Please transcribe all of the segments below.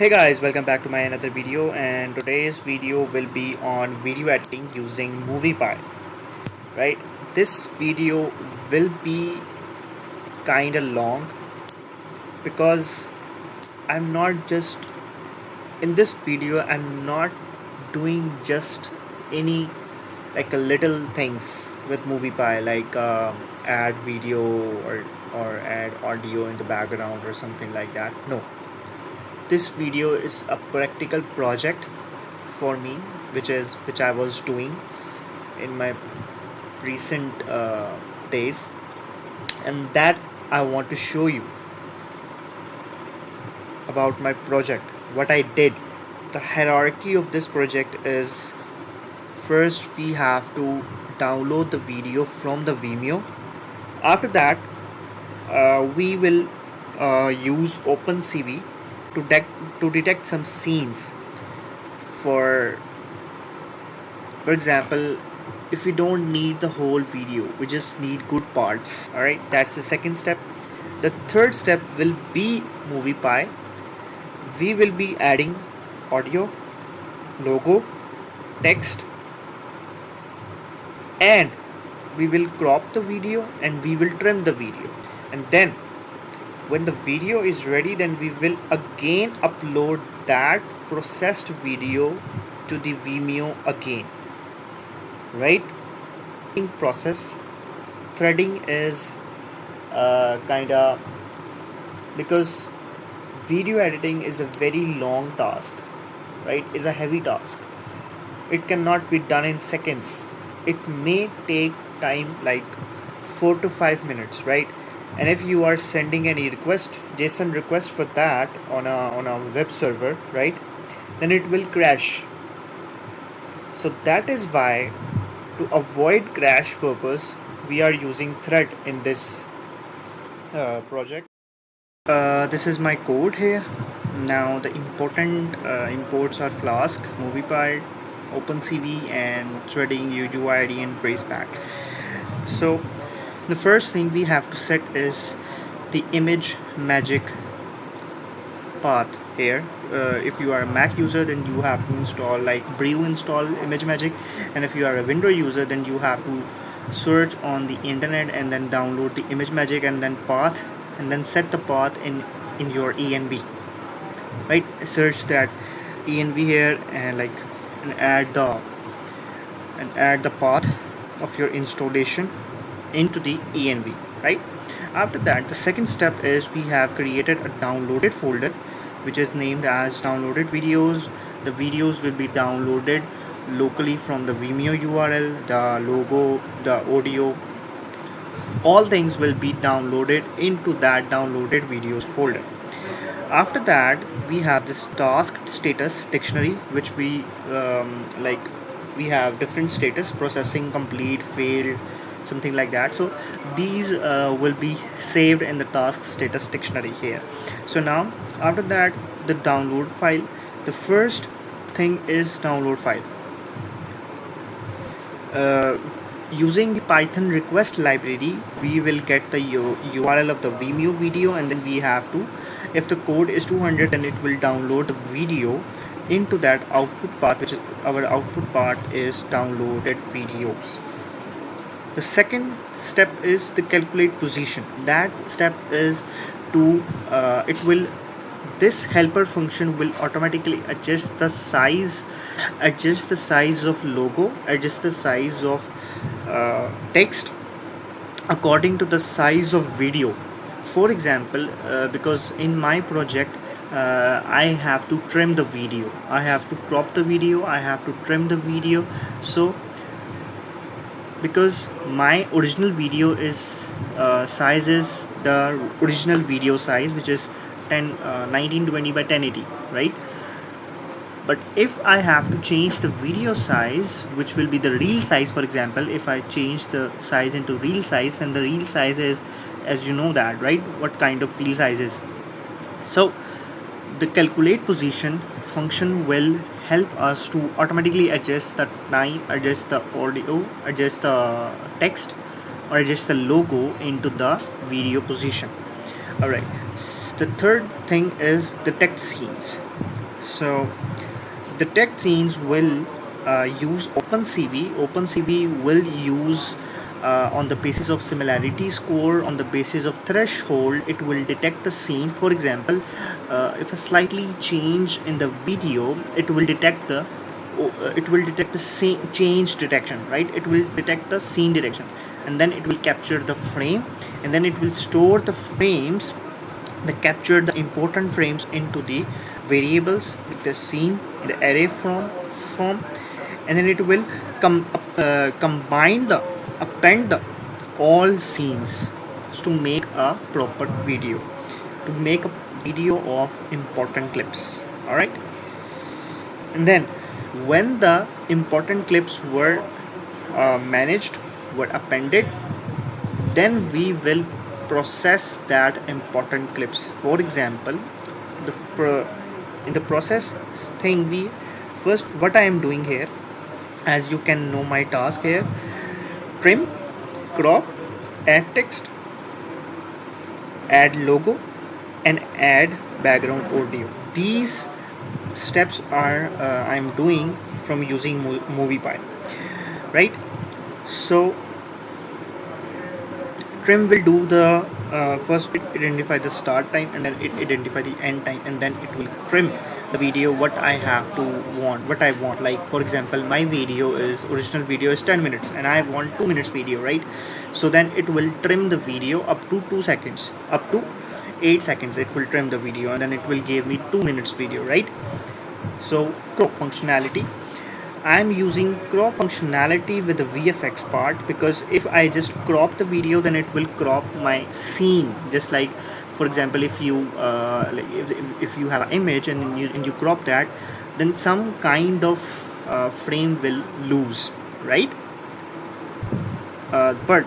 Hey guys, welcome back to my another video, and today's video will be on video editing using moviePy. Right, this video will be kind of long because I'm not just in this video I'm not doing just any like a little things with moviePy like add video or add audio in the background or something like that. No, this video is a practical project for me, which I was doing in my recent days, and that I want to show you about my project, what I did. The hierarchy of this project is: first we have to download the video from the Vimeo. After that, we will use OpenCV to detect some scenes. For for example, if we don't need the whole video, we just need good parts. All right, that's the second step. The third step will be moviePy. We will be adding audio, logo, text, and we will crop the video and we will trim the video. And then when the video is ready, then we will again upload that processed video to the Vimeo again. Right? In process, threading is kinda, because video editing is a very long task, right? Is a heavy task. It cannot be done in seconds. It may take time like 4 to 5 minutes, right? And if you are sending any request, JSON request for that on a web server, right, then it will crash. So that is why, to avoid crash purpose, we are using thread in this project. This is my code here. Now the important imports are Flask, moviePy, OpenCV, and threading, UUID, and traceback. So the first thing we have to set is the image magic path here. If you are a Mac user, then you have to install like brew install image magic, and if you are a Windows user, then you have to search on the internet and then download the image magic and then path, and then set the path in your env, right? Search that env here and add the path of your installation into the env, right? After that, the second step is we have created a downloaded folder which is named as downloaded videos. The videos will be downloaded locally from the Vimeo URL. The logo, the audio, all things will be downloaded into that downloaded videos folder. After that, we have this task status dictionary, which we have different status: processing, complete, failed, something like that. So these will be saved in the task status dictionary here. So now, after that, the download file. The first thing is download file. Using the Python request library, we will get the URL of the Vimeo video, and then we have to, if the code is 200, then it will download the video into that output path, which is our output path is downloaded videos. The second step is the calculate position. That step is to this helper function will automatically adjust the size of logo, adjust the size of text according to the size of video. For example, because in my project I have to trim the video, I have to crop the video, I have to trim the video. So because my original video is size is the original video size, which is 1920 by 1080, right? But if I have to change the video size, which will be the real size, for example, if I change the size into real size, then the real size is, as you know that, right, what kind of real size is. So the calculate position function will help us to automatically adjust the time, adjust the audio, adjust the text, or adjust the logo into the video position. All right, The third thing is the text scenes. So the text scenes will use OpenCV. OpenCV will use on the basis of similarity score, on the basis of threshold, it will detect the scene. For example, if a slightly change in the video, it will detect the change detection, right? It will detect the scene detection, and then it will capture the frame, and then it will store the frames, the capture the important frames into the variables with the scene in the array form, and then it will combine the append the all scenes to make a proper video, to make a video of important clips. All right, and then when the important clips were managed, were appended, then we will process that important clips. For example, in the process thing, we first, what I am doing here, as you can know my task here: trim, crop, add text, add logo, and add background audio. These steps are I'm doing from using moviePy, right? So trim will do the first, it identify the start time, and then it identify the end time, and then it will trim the video what I have to want, what I want. Like for example, my video is, original video is 10 minutes and I want 2 minutes video, right? So then it will trim the video up to 2 seconds, up to 8 seconds it will trim the video, and then it will give me 2 minutes video, right? So crop functionality, I'm using crop functionality with the VFX part, because if I just crop the video, then it will crop my scene. Just like, for example, if you if you have an image and you crop that, then some kind of frame will lose, right? But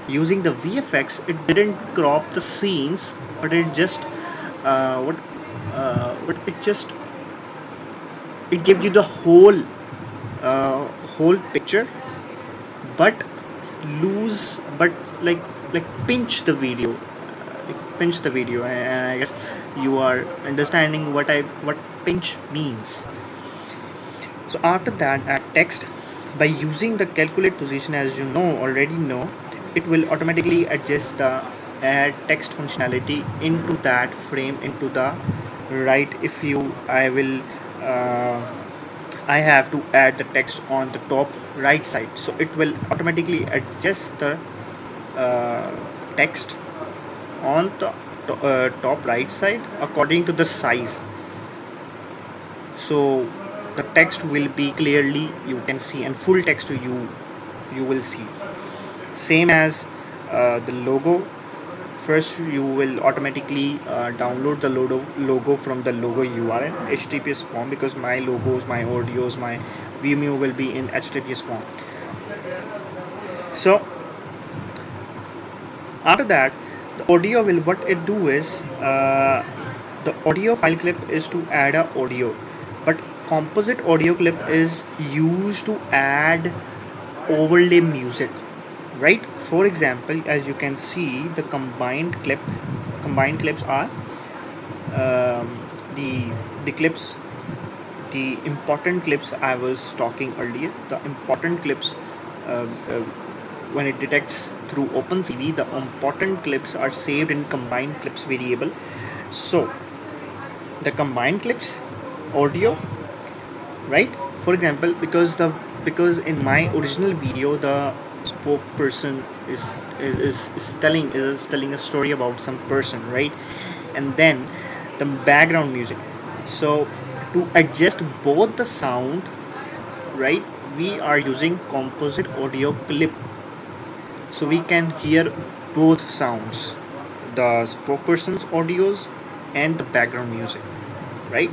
using the VFX, it didn't crop the scenes, but it just what but it just, it gives you the whole picture, but lose, but like pinch the video, pinch the video, and I guess you are understanding what pinch means. So after that, add text. By using the calculate position, as you know, already know, it will automatically adjust the add text functionality into that frame, into the right. If you I have to add the text on the top right side, so it will automatically adjust the text on the top right side according to the size. So the text will be clearly, you can see, and full text you will see. Same as the logo. First, you will automatically download the logo from the logo URL HTTPS form, because my logos, my audios, my Vimeo will be in HTTPS form. So after that, the audio will, what it do is, the audio file clip is to add a audio, but composite audio clip is used to add overlay music, right? For example, as you can see, the combined clips are the clips, the important clips I was talking earlier. The important clips, when it detects through OpenCV, the important clips are saved in combined clips variable. So the combined clips audio, right? For example, because in my original video, the spokesperson is telling a story about some person, right? And then the background music. So to adjust both the sound, right, we are using composite audio clip, so we can hear both sounds, the spokesperson's audios and the background music, right?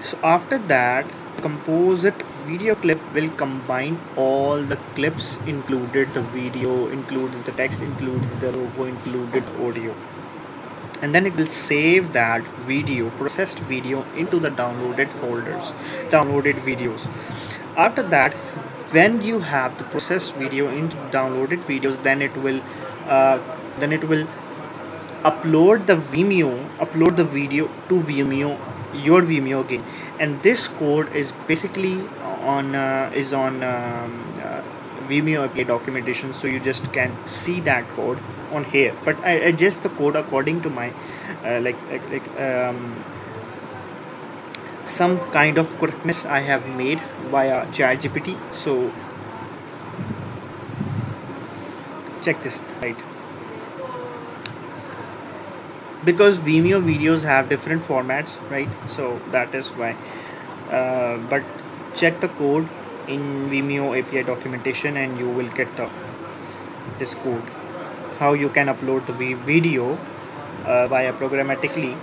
So after that, composite video clip will combine all the clips, included the video, included the text, included the logo, included audio, and then it will save that video, processed video, into the downloaded folders, downloaded videos. After that, when you have the processed video into downloaded videos, then it will uh, then it will upload the video to Vimeo, your Vimeo again, and this code is basically on Vimeo API documentation, so you just can see that code on here. But I adjust the code according to my some kind of correctness I have made via ChatGPT. So check this right, because Vimeo videos have different formats, right? So that is why. But check the code in Vimeo API documentation, and you will get this code. How you can upload the video via programmatically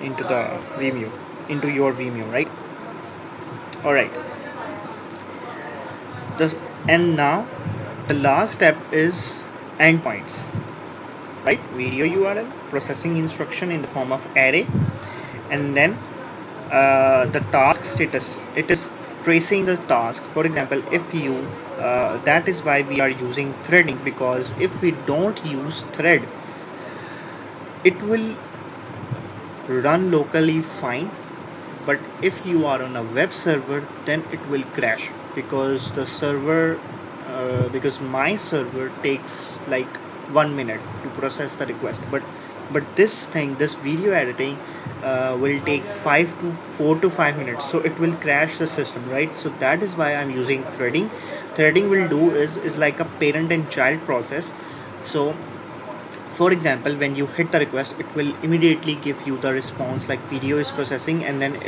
into the Vimeo, into your Vimeo, right? All right. This, and now the last step is endpoints, right? Video URL, processing instruction in the form of array, and then the task status. It is tracing the task. For example, if you that is why we are using threading, because if we don't use thread, it will run locally fine, but if you are on a web server, then it will crash, because the server because my server takes like 1 minute to process the request, but this video editing will take 4 to 5 minutes, so it will crash the system, right? So that is why I'm using threading. Threading will do is like a parent and child process. So for example, when you hit the request, it will immediately give you the response like video is processing, and then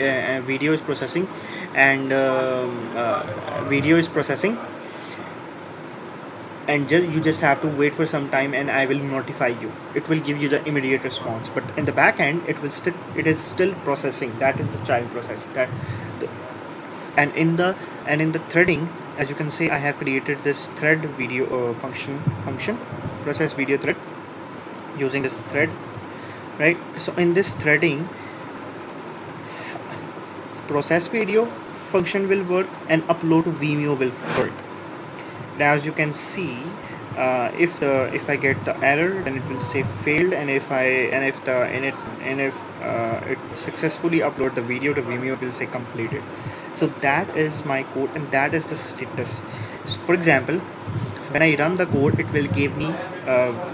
video is processing, and video is processing, and you just have to wait for some time, and I will notify you. It will give you the immediate response, but in the back end it is still processing. That is the child process. And in the threading, as you can see, I have created this thread video function process video thread using this thread, right? So in this threading, process video function will work, and upload to Vimeo will work. Now as you can see, if I get the error, then it will say failed, and if it successfully upload the video to Vimeo, it will say completed. So that is my code, and that is the status. So for example, when I run the code, it will give me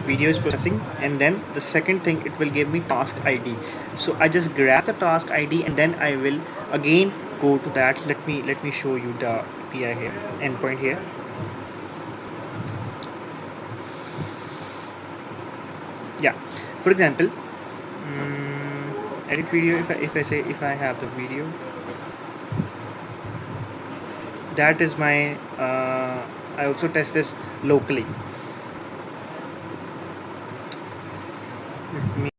video is processing, and then the second thing, it will give me task ID. So I just grab the task ID, and then I will again go to that. Let me show you the API here, endpoint here. Yeah, for example, edit video. If I have the video, that is my I also test this locally. Let me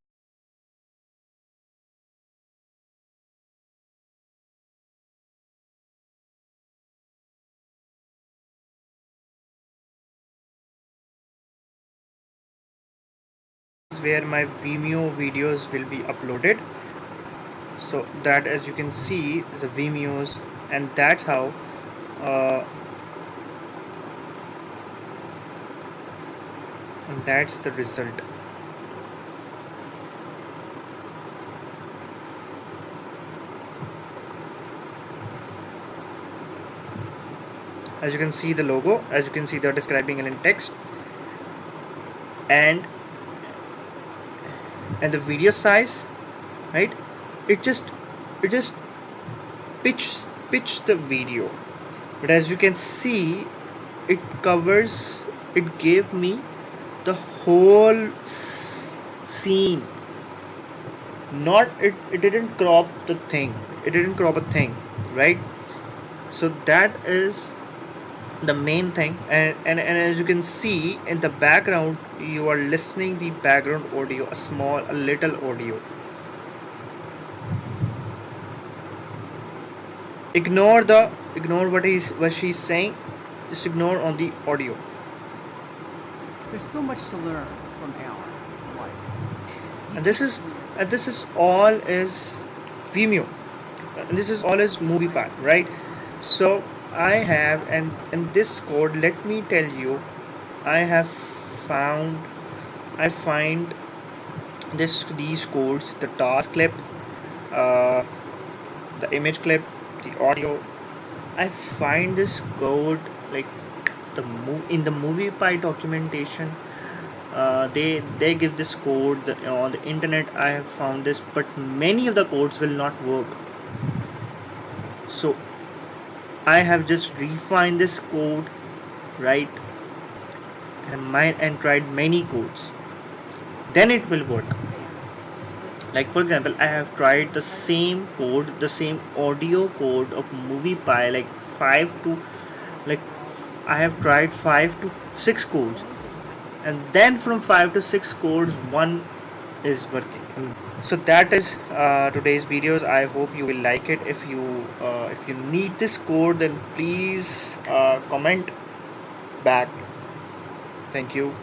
where my Vimeo videos will be uploaded. So that, as you can see, is the Vimeos, and that's how and that's the result. As you can see the logo, as you can see they're describing it in text, and the video size, right? It just pitch the video, but as you can see, it covers, it gave me the whole scene. Not it didn't crop the thing, it didn't crop a thing, right? So that is the main thing, and as you can see in the background, you are listening the background audio, a little audio. Ignore what she's saying, just ignore on the audio. There's so much to learn from Alan. It's life. And this is all is Vimeo, and this is all is moviePy, right? So I have, and in this code, let me tell you, I find these codes, the task clip, uh, the image clip, the audio. I find this code like in the moviePy documentation. They give this code on the internet. I have found this, but many of the codes will not work. So I have just refined this code, right, and tried many codes. Then it will work. Like for example, I have tried the same code, the same audio code of moviePy, like five to like I have tried 5 to 6 codes, and then from 5 to 6 codes, one is working. So that is today's videos. I hope you will like it. If you need this code, then please comment back. Thank you.